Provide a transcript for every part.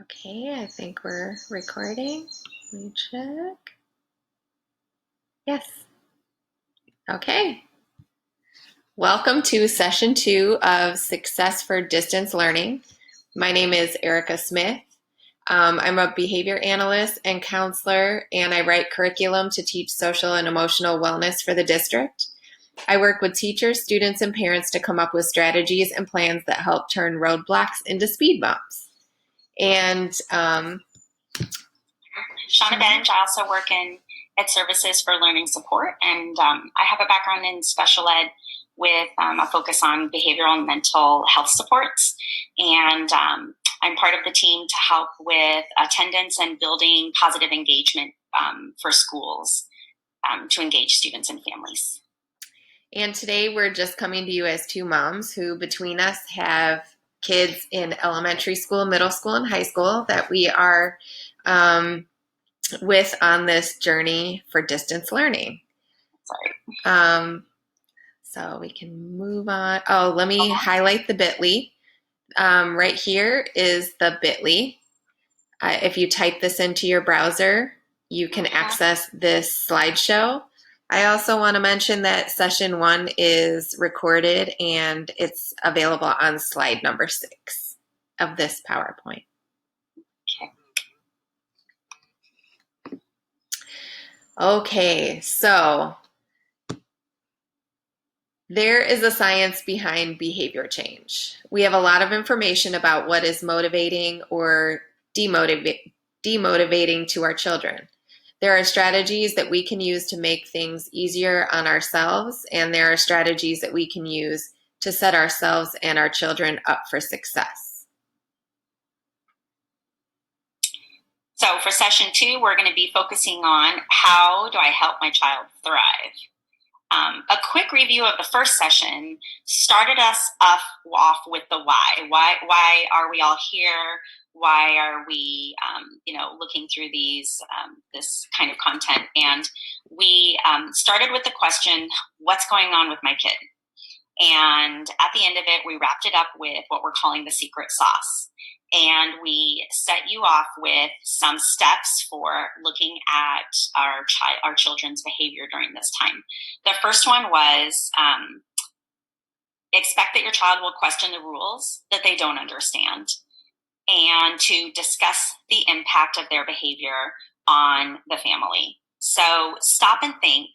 Okay, I think we're recording. Let me check. Yes. Okay. Welcome to session 2 of Success for Distance Learning. My name is Erica Smith. I'm a behavior analyst and counselor, and I write curriculum to teach social and emotional wellness for the district. I work with teachers, students, and parents to come up with strategies and plans that help turn roadblocks into speed bumps. And Shauna Benj. I also work in Ed Services for Learning Support, and I have a background in special ed with a focus on behavioral and mental health supports. And I'm part of the team to help with attendance and building positive engagement for schools to engage students and families. And today we're just coming to you as two moms who between us have kids in elementary school, middle school, and high school that we are with on this journey for distance learning. Sorry. So we can move on. Oh, let me highlight the bit.ly. Right here is the bit.ly. If you type this into your browser, you can access this slideshow. I also want to mention that session 1 is recorded and it's available on slide number 6 of this PowerPoint. Okay, so there is a science behind behavior change. We have a lot of information about what is motivating or demotivating to our children. There are strategies that we can use to make things easier on ourselves, and there are strategies that we can use to set ourselves and our children up for success. So for session 2, we're going to be focusing on how do I help my child thrive? A quick review of the first session started us off with the why. Why are we all here? Why are we, looking through this kind of content? And we started with the question, what's going on with my kid? And at the end of it, we wrapped it up with what we're calling the secret sauce. And we set you off with some steps for looking at our children's behavior during this time. The first one was expect that your child will question the rules that they don't understand, and to discuss the impact of their behavior on the family. So stop and think,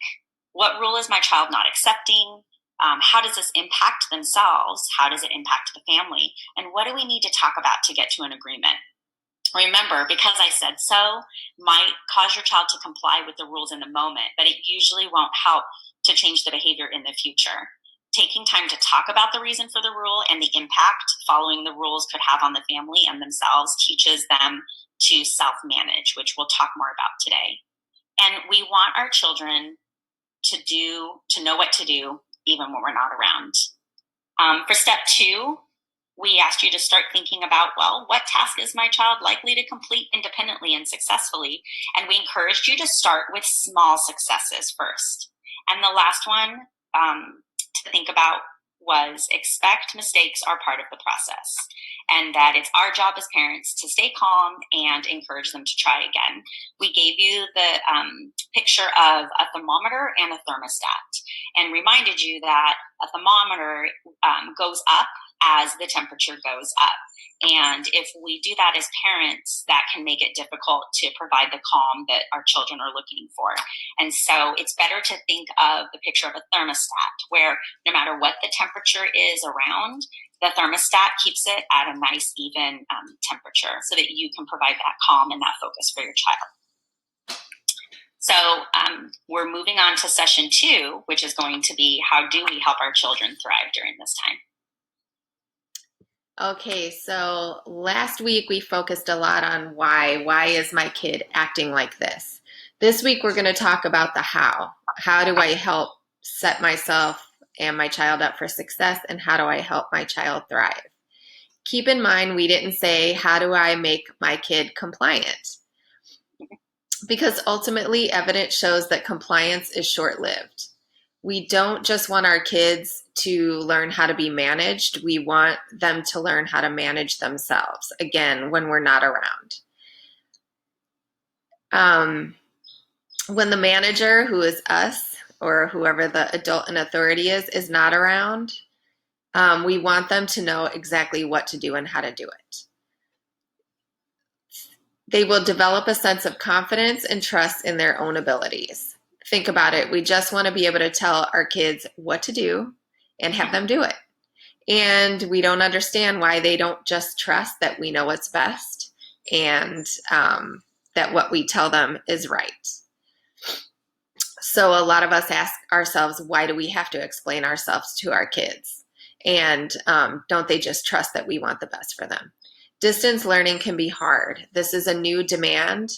what rule is my child not accepting? How does this impact themselves? How does it impact the family? And what do we need to talk about to get to an agreement? Remember, because I said so might cause your child to comply with the rules in the moment, but it usually won't help to change the behavior in the future. Taking time to talk about the reason for the rule and the impact following the rules could have on the family and themselves teaches them to self-manage, which we'll talk more about today. And we want our children to know what to do even when we're not around. For step 2, we asked you to start thinking about, well, what task is my child likely to complete independently and successfully? And we encouraged you to start with small successes first. And the last one to think about was expect mistakes are part of the process, and that it's our job as parents to stay calm and encourage them to try again. We gave you the picture of a thermometer and a thermostat and reminded you that a thermometer goes up as the temperature goes up. And if we do that as parents, that can make it difficult to provide the calm that our children are looking for. And so it's better to think of the picture of a thermostat where no matter what the temperature is around, the thermostat keeps it at a nice, even temperature so that you can provide that calm and that focus for your child. So we're moving on to session 2, which is going to be how do we help our children thrive during this time? Okay, so last week we focused a lot on why. Why is my kid acting like this? This week we're going to talk about the how. How do I help set myself and my child up for success, and how do I help my child thrive? Keep in mind, we didn't say, how do I make my kid compliant? Because ultimately, evidence shows that compliance is short-lived. We don't just want our kids to learn how to be managed. We want them to learn how to manage themselves, again, when we're not around. When the manager, who is us, or whoever the adult in authority is not around, we want them to know exactly what to do and how to do it. They will develop a sense of confidence and trust in their own abilities. Think about it. We just want to be able to tell our kids what to do and have them do it. And we don't understand why they don't just trust that we know what's best and that what we tell them is right. So a lot of us ask ourselves, why do we have to explain ourselves to our kids? And don't they just trust that we want the best for them? Distance learning can be hard. This is a new demand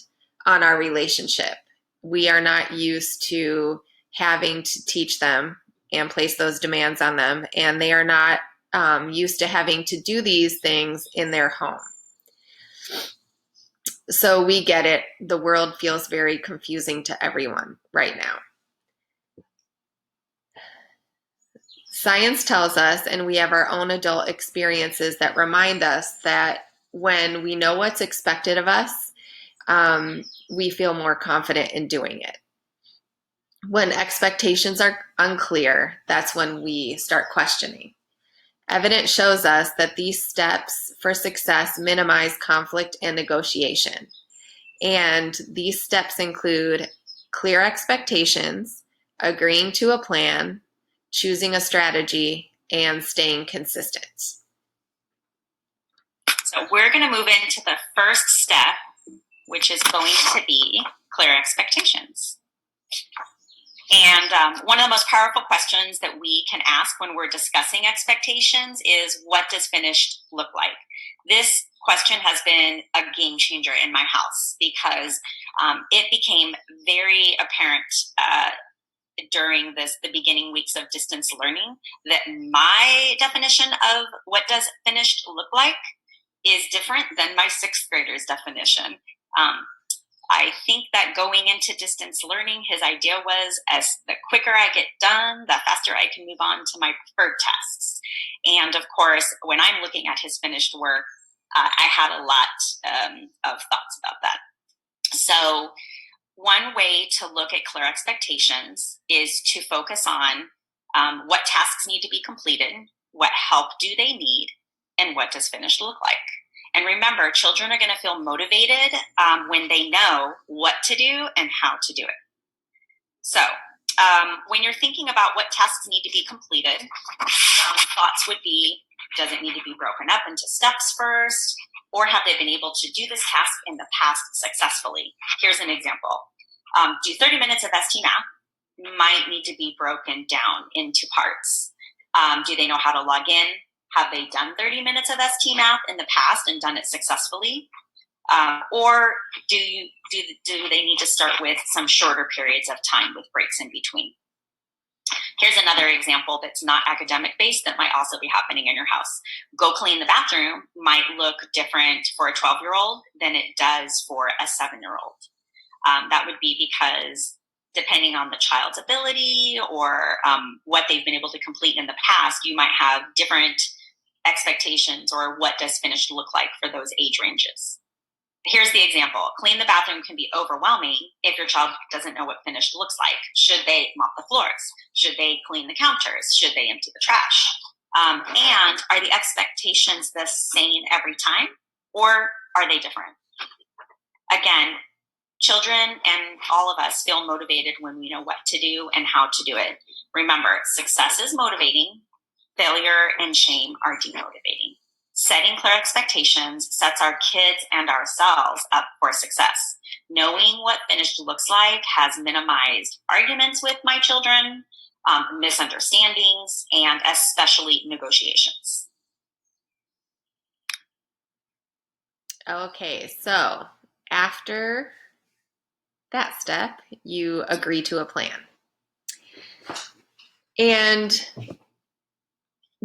on our relationship. We are not used to having to teach them and place those demands on them, and they are not used to having to do these things in their home. So we get it. The world feels very confusing to everyone right now. Science tells us, and we have our own adult experiences that remind us that when we know what's expected of us, we feel more confident in doing it. When expectations are unclear, that's when we start questioning. Evidence shows us that these steps for success minimize conflict and negotiation. And these steps include clear expectations, agreeing to a plan, choosing a strategy, and staying consistent. So we're going to move into the first step, which is going to be clear expectations. And one of the most powerful questions that we can ask when we're discussing expectations is, what does finished look like? This question has been a game changer in my house because it became very apparent during the beginning weeks of distance learning that my definition of what does finished look like is different than my sixth grader's definition. I think that going into distance learning, his idea was, as the quicker I get done, the faster I can move on to my preferred tasks. And of course, when I'm looking at his finished work, I had a lot of thoughts about that. So one way to look at clear expectations is to focus on what tasks need to be completed, what help do they need, and what does finished look like. And remember, children are going to feel motivated when they know what to do and how to do it. So when you're thinking about what tasks need to be completed, some thoughts would be, does it need to be broken up into steps first? Or have they been able to do this task in the past successfully? Here's an example. Do 30 minutes of ST Math might need to be broken down into parts. Do they know how to log in? Have they done 30 minutes of ST Math in the past and done it successfully? Or do they need to start with some shorter periods of time with breaks in between? Here's another example that's not academic based that might also be happening in your house. Go clean the bathroom might look different for a 12-year-old than it does for a 7-year-old. That would be because depending on the child's ability or what they've been able to complete in the past, you might have different expectations or what does finished look like for those age ranges. Here's the example. Clean the bathroom can be overwhelming if your child doesn't know what finished looks like. Should they mop the floors? Should they clean the counters? Should they empty the trash? And are the expectations the same every time, or are they different? Again, children and all of us feel motivated when we know what to do and how to do it. Remember, success is motivating. Failure and shame are demotivating. Setting clear expectations sets our kids and ourselves up for success. Knowing what finished looks like has minimized arguments with my children, misunderstandings, and especially negotiations. Okay, so after that step, you agree to a plan. And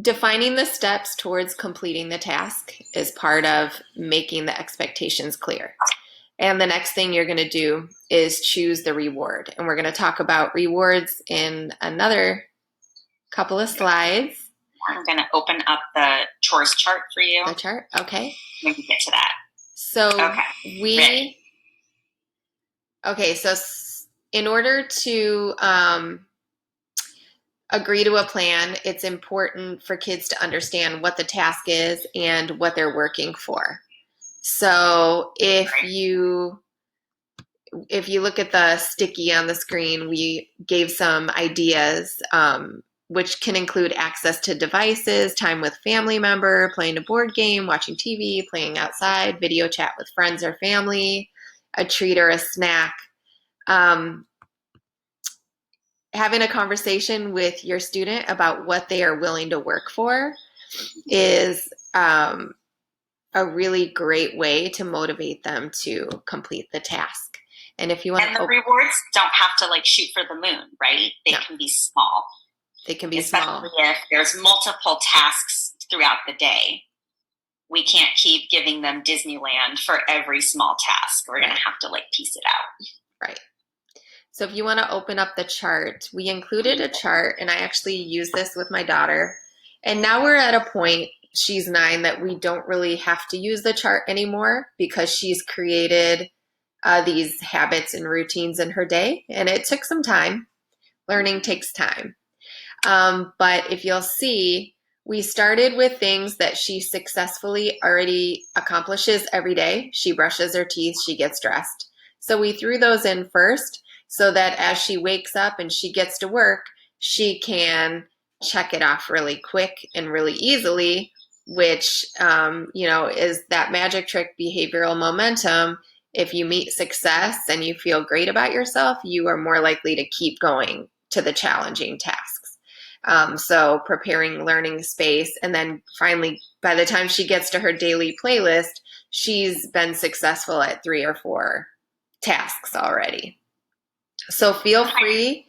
defining the steps towards completing the task is part of making the expectations clear. And the next thing you're going to do is choose the reward. And we're going to talk about rewards in another couple of slides. I'm going to open up the chores chart for you. The chart? Okay. We can get to that. So so in order to agree to a plan, it's important for kids to understand what the task is and what they're working for. So if you look at the sticky on the screen, we gave some ideas, which can include access to devices, time with family member, playing a board game, watching TV, playing outside, video chat with friends or family, a treat or a snack. Having a conversation with your student about what they are willing to work for is a really great way to motivate them to complete the task. And if you want, and the rewards don't have to like shoot for the moon, right? They can be small. They can be especially small. If there's multiple tasks throughout the day. We can't keep giving them Disneyland for every small task. We're going to have to like piece it out. Right. So if you want to open up the chart, we included a chart, and I actually use this with my daughter. And now we're at a point, she's 9, that we don't really have to use the chart anymore because she's created these habits and routines in her day. And it took some time. Learning takes time. But if you'll see, we started with things that she successfully already accomplishes every day. She brushes her teeth, she gets dressed. So we threw those in first so that as she wakes up and she gets to work, she can check it off really quick and really easily, which, is that magic trick behavioral momentum. If you meet success and you feel great about yourself, you are more likely to keep going to the challenging tasks. So preparing learning space, and then finally, by the time she gets to her daily playlist, she's been successful at 3 or 4 tasks already. So feel free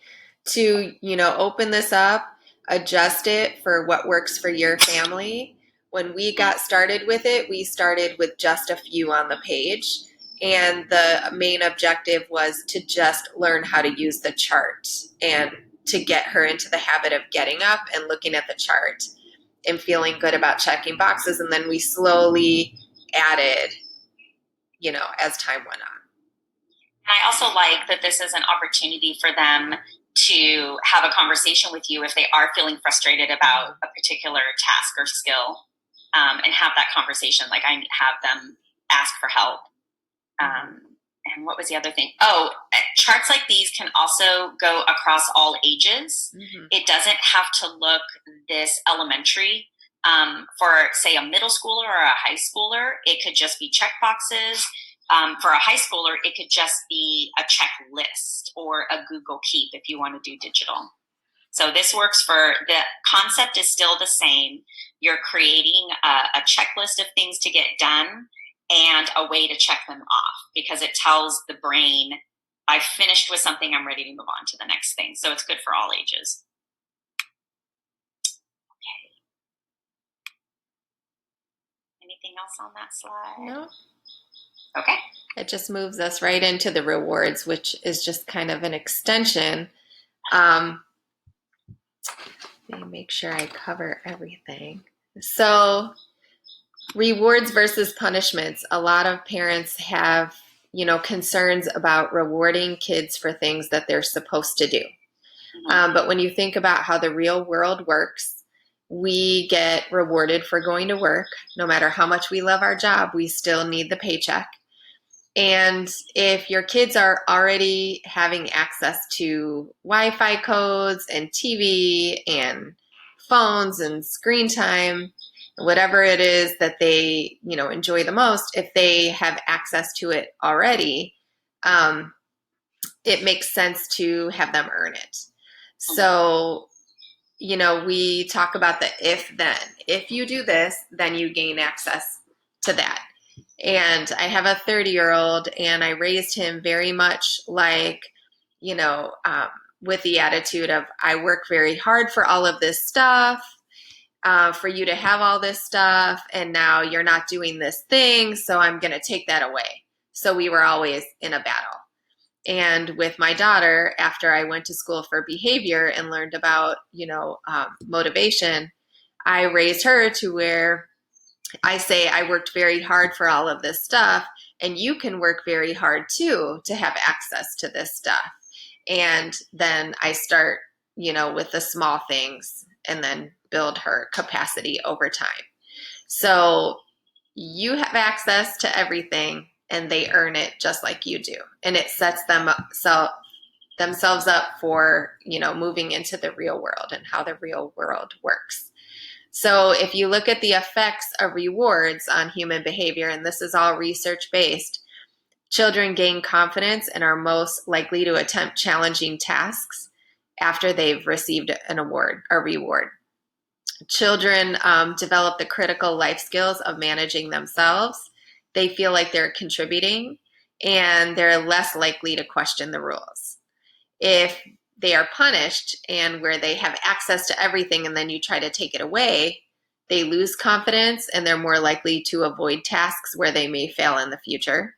to, open this up, adjust it for what works for your family. When we got started with it, we started with just a few on the page. And the main objective was to just learn how to use the chart and to get her into the habit of getting up and looking at the chart and feeling good about checking boxes. And then we slowly added, as time went on. I also like that this is an opportunity for them to have a conversation with you if they are feeling frustrated about a particular task or skill, and have that conversation. Like I have them ask for help. And what was the other thing? Charts like these can also go across all ages. Mm-hmm. It doesn't have to look this elementary. For, say, a middle schooler or a high schooler, it could just be check boxes. For a high schooler, it could just be a checklist or a Google Keep if you want to do digital. So this works for, the concept is still the same. You're creating a checklist of things to get done and a way to check them off, because it tells the brain, I've finished with something, I'm ready to move on to the next thing. So it's good for all ages. Okay. Anything else on that slide? No. Okay. It just moves us right into the rewards, which is just kind of an extension. Let me make sure I cover everything. So rewards versus punishments. A lot of parents have, concerns about rewarding kids for things that they're supposed to do. Mm-hmm. But when you think about how the real world works, we get rewarded for going to work. No matter how much we love our job, we still need the paycheck. And if your kids are already having access to Wi-Fi codes and TV and phones and screen time, whatever it is that they, enjoy the most, if they have access to it already, it makes sense to have them earn it. So, we talk about the if-then. If you do this, then you gain access to that. And I have a 30-year-old, and I raised him very much like, with the attitude of, I work very hard for all of this stuff, for you to have all this stuff, and now you're not doing this thing, so I'm going to take that away. So we were always in a battle. And with my daughter, after I went to school for behavior and learned about, motivation, I raised her to where I say I worked very hard for all of this stuff, and you can work very hard too to have access to this stuff. And then I start, with the small things and then build her capacity over time. So you have access to everything and they earn it just like you do. And it sets themselves up for, moving into the real world and how the real world works. So if you look at the effects of rewards on human behavior, and this is all research based, children gain confidence and are most likely to attempt challenging tasks after they've received an award or reward. Children develop the critical life skills of managing themselves. They feel like they're contributing, and they're less likely to question the rules. If they are punished and where they have access to everything and then you try to take it away, they lose confidence and they're more likely to avoid tasks where they may fail in the future.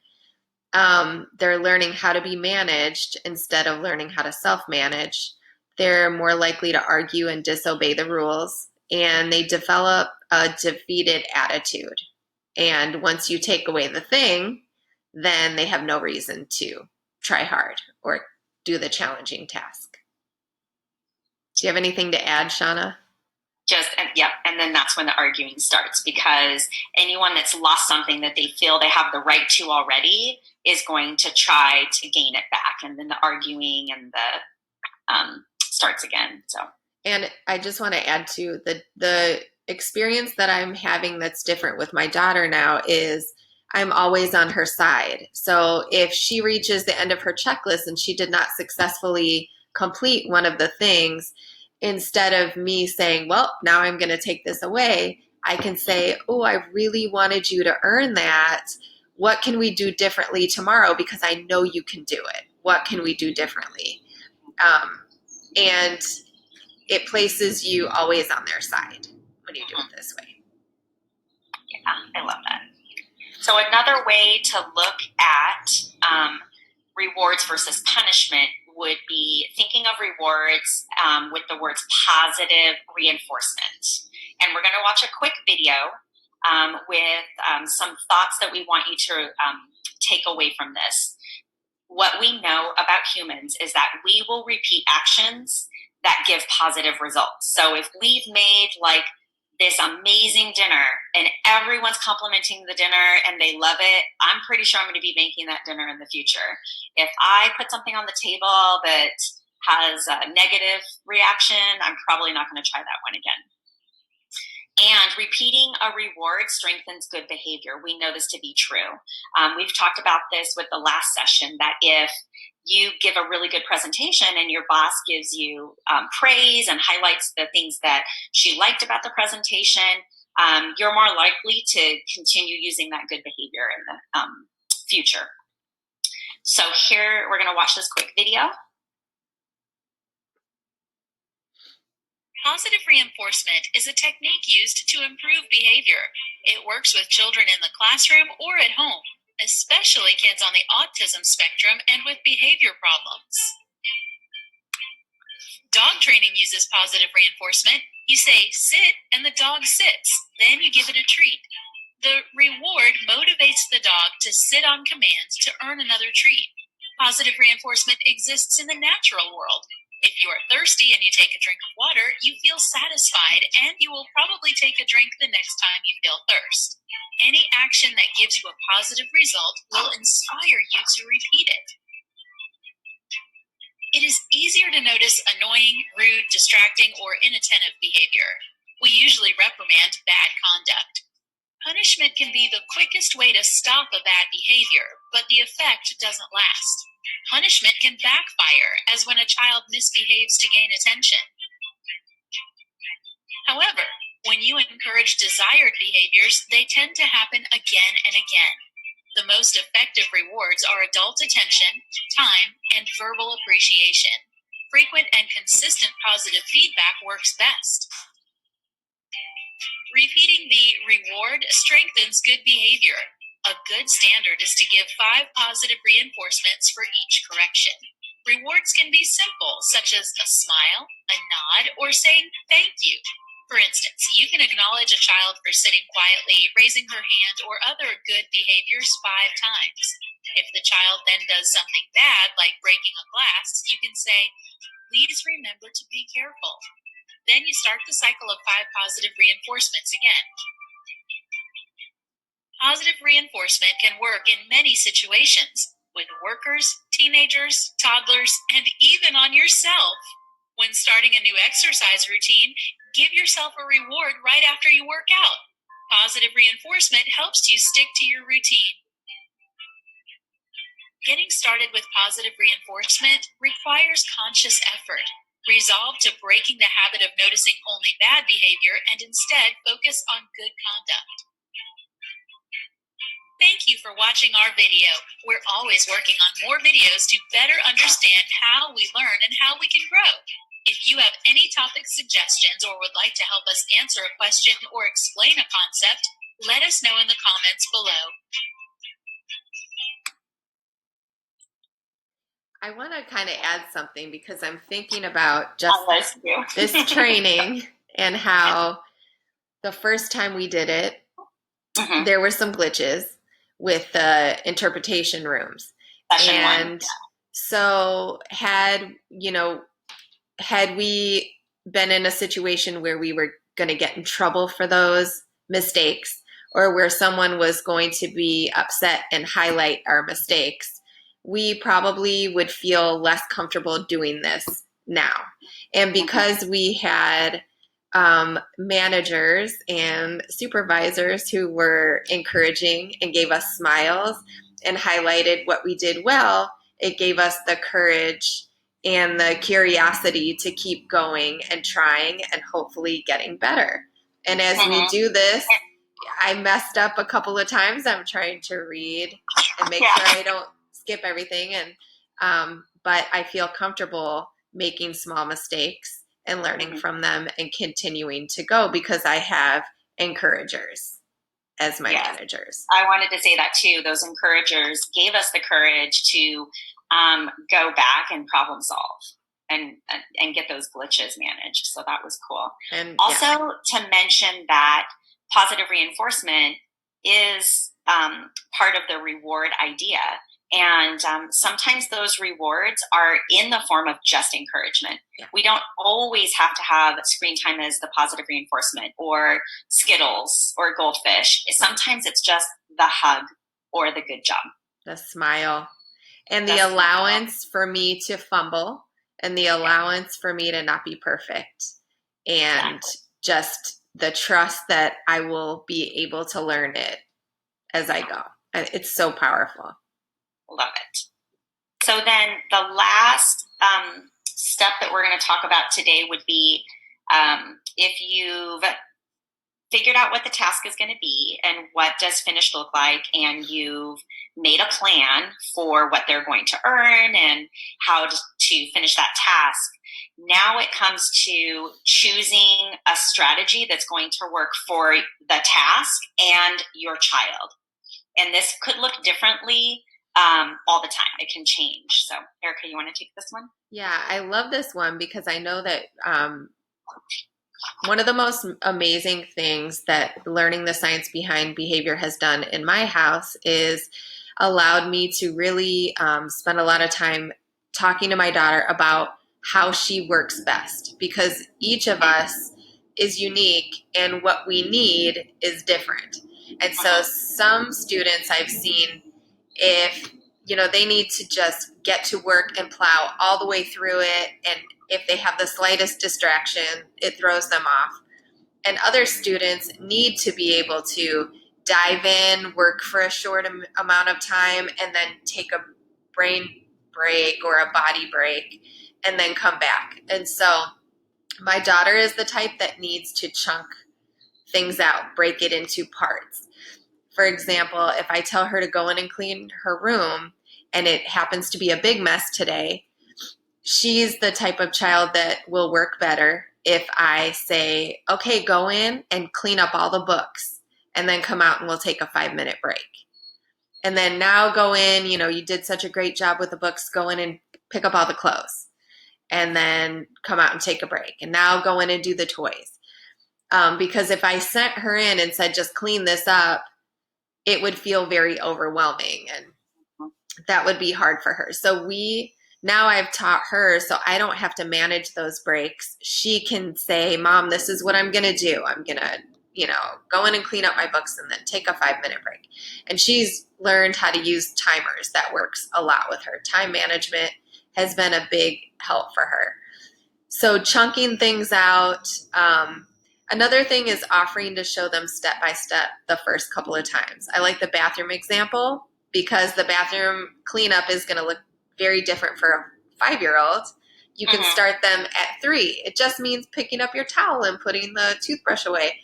They're learning how to be managed instead of learning how to self-manage. They're more likely to argue and disobey the rules, and they develop a defeated attitude. And once you take away the thing, then they have no reason to try hard or do the challenging task. Do you have anything to add, Shauna? And then that's when the arguing starts, because anyone that's lost something that they feel they have the right to already is going to try to gain it back, and then the arguing and the starts again. So, and I just want to add to the experience that I'm having that's different with my daughter now is I'm always on her side. So if she reaches the end of her checklist and she did not successfully complete one of the things, instead of me saying, well, now I'm going to take this away, I can say, oh, I really wanted you to earn that. What can we do differently tomorrow? Because I know you can do it. What can we do differently? And it places you always on their side when you do it this way. Yeah, I love that. So another way to look at rewards versus punishment would be thinking of rewards with the words positive reinforcement. And we're going to watch a quick video with some thoughts that we want you to take away from this. What we know about humans is that we will repeat actions that give positive results. So if we've made like this amazing dinner and everyone's complimenting the dinner and they love it, I'm pretty sure I'm going to be making that dinner in the future. If I put something on the table that has a negative reaction, I'm probably not going to try that one again. And repeating a reward strengthens good behavior. We know this to be true. We've talked about this with the last session, that if you give a really good presentation and your boss gives you praise and highlights the things that she liked about the presentation, you're more likely to continue using that good behavior in the future. So here, we're going to watch this quick video. Positive reinforcement is a technique used to improve behavior. It works with children in the classroom or at home, especially kids on the autism spectrum and with behavior problems. Dog training uses positive reinforcement. You say, sit, and the dog sits. Then you give it a treat. The reward motivates the dog to sit on command to earn another treat. Positive reinforcement exists in the natural world. If you are thirsty and you take a drink of water, you feel satisfied, and you will probably take a drink the next time you feel thirst. Any action that gives you a positive result will inspire you to repeat it. It is easier to notice annoying, rude, distracting, or inattentive behavior. We usually reprimand bad conduct. Punishment can be the quickest way to stop a bad behavior, but the effect doesn't last. Punishment can backfire, as when a child misbehaves to gain attention. However, when you encourage desired behaviors, they tend to happen again and again. The most effective rewards are adult attention, time, and verbal appreciation. Frequent and consistent positive feedback works best. Repeating the reward strengthens good behavior. A A good standard is to give 5 positive reinforcements for each correction. Rewards can be simple, such as a smile, a nod, or saying thank you. For instance, you can acknowledge a child for sitting quietly, raising her hand, or other good behaviors 5 times. If the child then does something bad, like breaking a glass, you can say, "Please remember to be careful." Then you start the cycle of 5 positive reinforcements again. Positive reinforcement can work in many situations, with workers, teenagers, toddlers, and even on yourself. When starting a new exercise routine, give yourself a reward right after you work out. Positive reinforcement helps you stick to your routine. Getting started with positive reinforcement requires conscious effort. Resolve to breaking the habit of noticing only bad behavior and instead focus on good conduct. Thank you for watching our video. We're always working on more videos to better understand how we learn and how we can grow. If you have any topic suggestions or would like to help us answer a question or explain a concept, let us know in the comments below. I want to kind of add something because I'm thinking about just this training and how the first time we did it, there were some glitches with the interpretation rooms. So had we been in a situation where we were going to get in trouble for those mistakes, or where someone was going to be upset and highlight our mistakes, we probably would feel less comfortable doing this now. And because we had managers and supervisors who were encouraging and gave us smiles and highlighted what we did well, it gave us the courage and the curiosity to keep going and trying and hopefully getting better. And as we do this, I messed up a couple of times. I'm trying to read and make sure I don't skip everything. And but I feel comfortable making small mistakes and learning from them and continuing to go because I have encouragers as my managers. I wanted to say that too. Those encouragers gave us the courage to go back and problem solve and get those glitches managed. So that was cool. And also to mention that positive reinforcement is part of the reward idea. And sometimes those rewards are in the form of just encouragement. Yeah. We don't always have to have screen time as the positive reinforcement or Skittles or Goldfish. Sometimes it's just the hug or the good job. The smile. And the allowance for me to fumble and the allowance for me to not be perfect. And just the trust that I will be able to learn it as I go. It's so powerful. Love it. So then the last step that we're going to talk about today would be if you've figured out what the task is going to be and what does finished look like, and you've made a plan for what they're going to earn and how to finish that task. Now it comes to choosing a strategy that's going to work for the task and your child. And this could look differently all the time. It can change. So Erica, you want to take this one? Yeah, I love this one because I know that one of the most amazing things that learning the science behind behavior has done in my house is allowed me to really spend a lot of time talking to my daughter about how she works best, because each of us is unique and what we need is different. And so some students I've seen, if they need to just get to work and plow all the way through it, and if they have the slightest distraction, it throws them off. And other students need to be able to dive in, work for a short amount of time, and then take a brain break or a body break, and then come back. And so my daughter is the type that needs to chunk things out, break it into parts. For example, if I tell her to go in and clean her room and it happens to be a big mess today, she's the type of child that will work better if I say, okay, go in and clean up all the books and then come out and we'll take a 5-minute break. And then now go in, you did such a great job with the books, go in and pick up all the clothes and then come out and take a break. And now go in and do the toys. Because if I sent her in and said, just clean this up, it would feel very overwhelming and that would be hard for her. So now I've taught her so I don't have to manage those breaks. She can say, Mom, this is what I'm going to do. I'm going to, go in and clean up my books and then take a 5-minute break. And she's learned how to use timers. That works a lot with her. Time management has been a big help for her. So chunking things out. Another thing is offering to show them step by step the first couple of times. I like the bathroom example because the bathroom cleanup is going to look very different for a 5-year-old. You can start them at 3. It just means picking up your towel and putting the toothbrush away.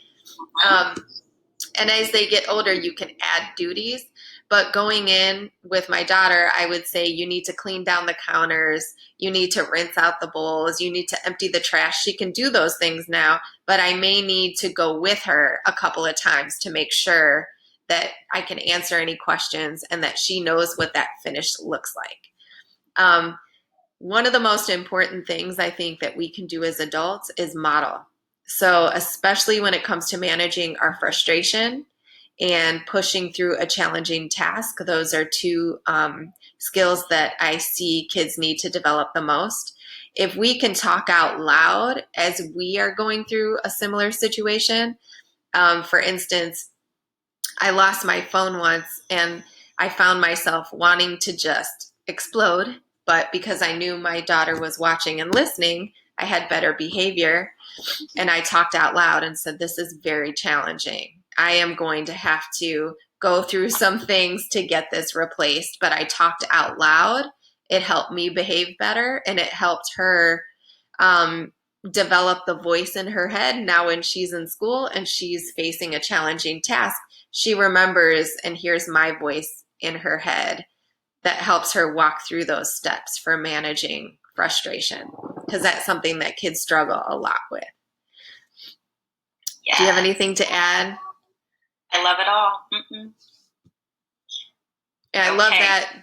And as they get older, you can add duties. But going in with my daughter, I would say you need to clean down the counters. You need to rinse out the bowls. You need to empty the trash. She can do those things now, but I may need to go with her a couple of times to make sure that I can answer any questions and that she knows what that finished looks like. One of the most important things I think that we can do as adults is model. So especially when it comes to managing our frustration and pushing through a challenging task, those are 2 skills that I see kids need to develop the most. If we can talk out loud as we are going through a similar situation, for instance, I lost my phone once and I found myself wanting to just explode. But because I knew my daughter was watching and listening, I had better behavior. And I talked out loud and said, this is very challenging. I am going to have to go through some things to get this replaced. But I talked out loud. It helped me behave better and it helped her develop the voice in her head. Now when she's in school and she's facing a challenging task, she remembers and hears my voice in her head that helps her walk through those steps for managing frustration, because that's something that kids struggle a lot with. Yeah. Do you have anything to add? I love it all. And I love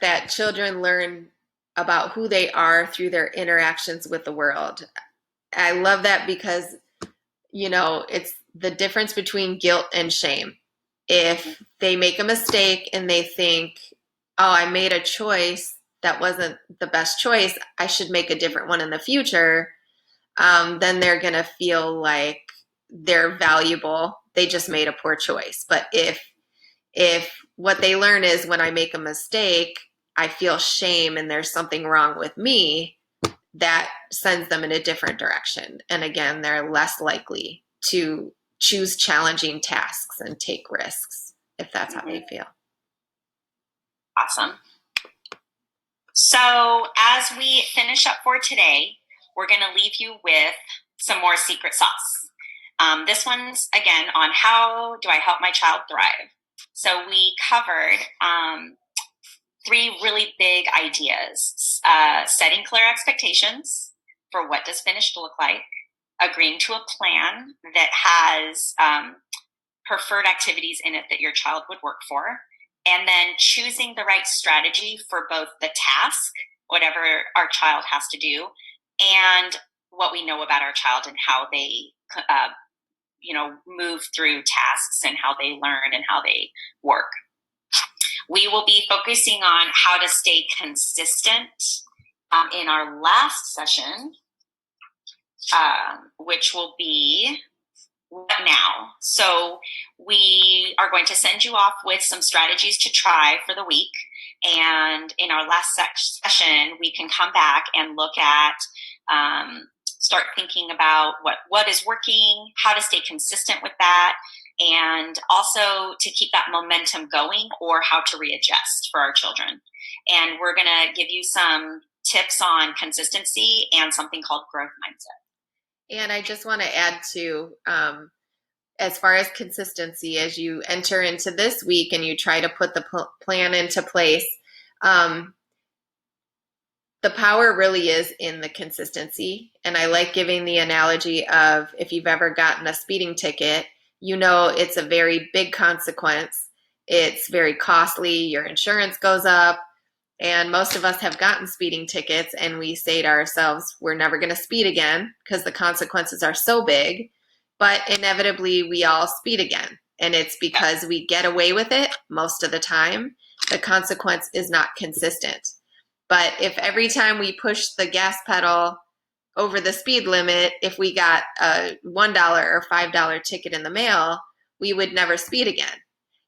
that children learn about who they are through their interactions with the world. I love that because, it's the difference between guilt and shame. If they make a mistake and they think, oh, I made a choice that wasn't the best choice, I should make a different one in the future, then they're going to feel like they're valuable. They just made a poor choice. But if what they learn is when I make a mistake, I feel shame and there's something wrong with me, that sends them in a different direction. And again, they're less likely to choose challenging tasks and take risks if that's how they feel. Awesome. So as we finish up for today, we're going to leave you with some more secret sauce. This one's, again, on how do I help my child thrive? So we covered 3 really big ideas. Setting clear expectations for what does finished look like, agreeing to a plan that has preferred activities in it that your child would work for, and then choosing the right strategy for both the task, whatever our child has to do, and what we know about our child and how they move through tasks and how they learn and how they work. We will be focusing on how to stay consistent in our last session, which will be what now. So we are going to send you off with some strategies to try for the week. And in our last session, we can come back and look at, start thinking about what is working, how to stay consistent with that, and also to keep that momentum going or how to readjust for our children. And we're going to give you some tips on consistency and something called growth mindset. And I just want to add to, as far as consistency, as you enter into this week and you try to put the plan into place, the power really is in the consistency. And I like giving the analogy of if you've ever gotten a speeding ticket, it's a very big consequence. It's very costly. Your insurance goes up. And most of us have gotten speeding tickets, and we say to ourselves, we're never going to speed again because the consequences are so big. But inevitably, we all speed again. And it's because we get away with it most of the time. The consequence is not consistent. But if every time we push the gas pedal over the speed limit, if we got a $1 or $5 ticket in the mail, we would never speed again.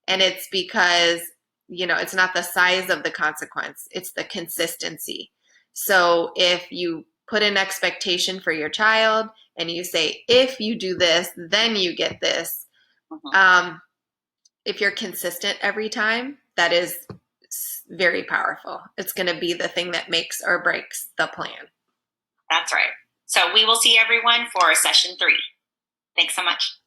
And it's because, it's not the size of the consequence, it's the consistency. So if you put an expectation for your child and you say, if you do this, then you get this. If you're consistent every time, that is very powerful. It's going to be the thing that makes or breaks the plan. That's right. So we will see everyone for session 3. Thanks so much.